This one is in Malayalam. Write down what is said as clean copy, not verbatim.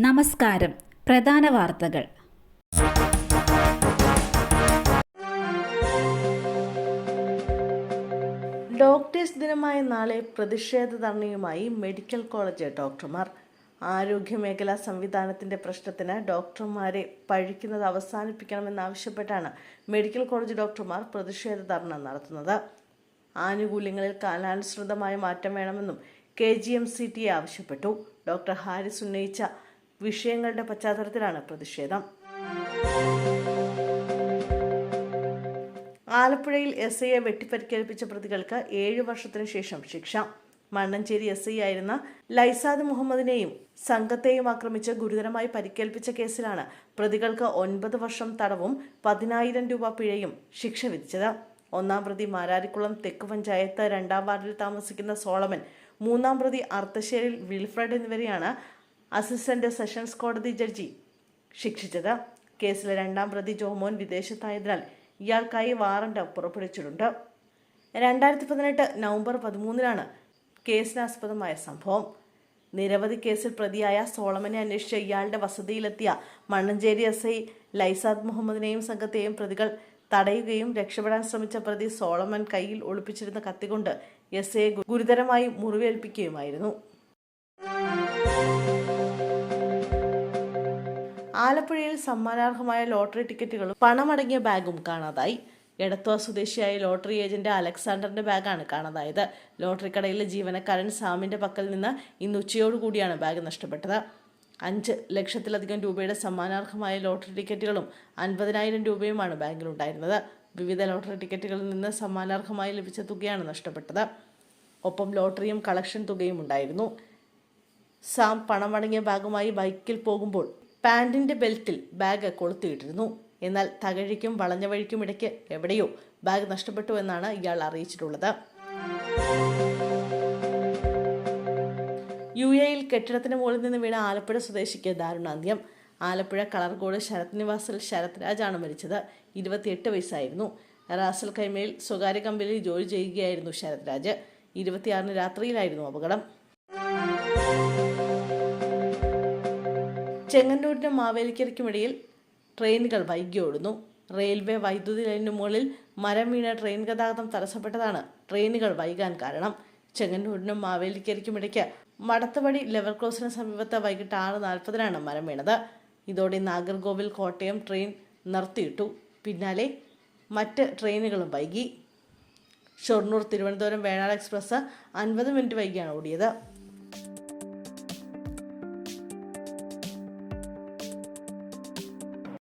നമസ്കാരം. പ്രധാന വാർത്തകൾ. ഡോക്ടേഴ്സ് ദിനമായ നാളെ പ്രതിഷേധ ധർണയുമായി മെഡിക്കൽ കോളേജ് ഡോക്ടർമാർ. ആരോഗ്യമേഖലാ സംവിധാനത്തിന്റെ പ്രശ്നത്തിന് ഡോക്ടർമാരെ പഴിക്കുന്നത് അവസാനിപ്പിക്കണമെന്നാവശ്യപ്പെട്ടാണ് മെഡിക്കൽ കോളേജ് ഡോക്ടർമാർ പ്രതിഷേധ ധർണ നടത്തുന്നത്. ആനുകൂല്യങ്ങളിൽ കാലാനുസൃതമായ മാറ്റം വേണമെന്നും KGMCT ആവശ്യപ്പെട്ടു. ഡോക്ടർ ഹാരിസ് ഉന്നയിച്ച വിഷയങ്ങളുടെ പശ്ചാത്തലത്തിലാണ് പ്രതിഷേധം. ആലപ്പുഴയിൽ SIയെ വെട്ടിപ്പരിക്കേൽപ്പിച്ച പ്രതികൾക്ക് 7 വർഷത്തിനു ശേഷം ശിക്ഷ. മണ്ണഞ്ചേരി SI ആയിരുന്ന ലൈസാദ് മുഹമ്മദിനെയും സംഘത്തെയും ആക്രമിച്ച് ഗുരുതരമായി പരിക്കേൽപ്പിച്ച കേസിലാണ് പ്രതികൾക്ക് 9 വർഷം തടവും 10,000 രൂപ പിഴയും ശിക്ഷ വിധിച്ചത്. ഒന്നാം പ്രതി മാരാരിക്കുളം തെക്ക് പഞ്ചായത്ത് 2-ാം വാർഡിൽ താമസിക്കുന്ന സോളമൻ, 3-ാം പ്രതി അർത്തശ്ശേരിൽ വിൽഫ്രഡ് എന്നിവരെയാണ് അസിസ്റ്റന്റ് സെഷൻസ് കോടതി ജഡ്ജി ശിക്ഷിച്ചത്. കേസിലെ 2-ാം പ്രതി ജോമോൻ വിദേശത്തായതിനാൽ ഇയാൾക്കായി വാറന്റ് പുറപ്പെടുവിച്ചിട്ടുണ്ട്. 2018 നവംബർ 13-നാണ് കേസിനാസ്പദമായ സംഭവം. നിരവധി കേസിൽ പ്രതിയായ സോളമനെ അന്വേഷിച്ച് ഇയാളുടെ വസതിയിലെത്തിയ മണ്ണഞ്ചേരി SI ലൈസാദ് മുഹമ്മദിനെയും സംഘത്തെയും പ്രതികൾ തടയുകയും രക്ഷപ്പെടാൻ ശ്രമിച്ച പ്രതി സോളമൻ കയ്യിൽ ഒളിപ്പിച്ചിരുന്ന കത്തികൊണ്ട് SIയെ ഗുരുതരമായി മുറിവേൽപ്പിക്കുകയുമായിരുന്നു. ആലപ്പുഴയിൽ സമ്മാനാർഹമായ ലോട്ടറി ടിക്കറ്റുകളും പണമടങ്ങിയ ബാഗും കാണാതായി. എടത്വ സ്വദേശിയായ ലോട്ടറി ഏജന്റ് അലക്സാണ്ടറിന്റെ ബാഗാണ് കാണാതായത്. ലോട്ടറി കടയിലെ ജീവനക്കാരൻ സാമിന്റെ പക്കൽ നിന്ന് ഇന്ന് ഉച്ചയോടുകൂടിയാണ് ബാഗ് നഷ്ടപ്പെട്ടത്. 5 ലക്ഷത്തിലധികം രൂപയുടെ സമ്മാനാർഹമായ ലോട്ടറി ടിക്കറ്റുകളും 50,000 രൂപയുമാണ് ബാങ്കിലുണ്ടായിരുന്നത്. വിവിധ ലോട്ടറി ടിക്കറ്റുകളിൽ നിന്ന് സമ്മാനാർഹമായി ലഭിച്ച തുകയാണ് നഷ്ടപ്പെട്ടത്. ഒപ്പം ലോട്ടറിയും കളക്ഷൻ തുകയും ഉണ്ടായിരുന്നു. സാം പണമടങ്ങിയ ബാഗുമായി ബൈക്കിൽ പോകുമ്പോൾ പാന്റിന്റെ ബെൽറ്റിൽ ബാഗ് കൊളുത്തിയിട്ടിരുന്നു. എന്നാൽ തകഴിക്കും വളഞ്ഞ വഴിക്കും ഇടയ്ക്ക് എവിടെയോ ബാഗ് നഷ്ടപ്പെട്ടു എന്നാണ് ഇയാൾ അറിയിച്ചിട്ടുള്ളത്. UAEയിൽ കെട്ടിടത്തിന് മുകളിൽ നിന്ന് വീണ ആലപ്പുഴ സ്വദേശിക്ക് ദാരുണാന്ത്യം. ആലപ്പുഴ കളർകോട് ശരത് നിവാസിൽ ശരത് രാജാണ് മരിച്ചത്. 28 വയസ്സായിരുന്നു. റാസൽ കൈമയിൽ സ്വകാര്യ കമ്പനിയിൽ ജോലി ചെയ്യുകയായിരുന്നു ശരത് രാജ്. 26-ന് രാത്രിയിലായിരുന്നു അപകടം. ചെങ്ങന്നൂരിനും മാവേലിക്കരയ്ക്കുമിടയിൽ ട്രെയിനുകൾ വൈകി ഓടുന്നു. റെയിൽവേ വൈദ്യുതി ലൈനിന് മുകളിൽ മരം വീണ ട്രെയിൻ ഗതാഗതം തടസ്സപ്പെട്ടതാണ് ട്രെയിനുകൾ വൈകാൻ കാരണം. ചെങ്ങന്നൂരിനും മാവേലിക്കരയ്ക്കുമിടയ്ക്ക് മടത്തവടി ലെവൽ ക്രോസിന് സമീപത്ത് വൈകിട്ട് 6:40-നാണ് മരം വീണത്. ഇതോടെ നാഗർകോവിൽ കോട്ടയം ട്രെയിൻ നിർത്തിയിട്ടു. പിന്നാലെ മറ്റ് ട്രെയിനുകളും വൈകി. ഷൊർണൂർ തിരുവനന്തപുരം വേണാട് എക്സ്പ്രസ് 50 മിനിറ്റ് വൈകിയാണ് ഓടിയത്.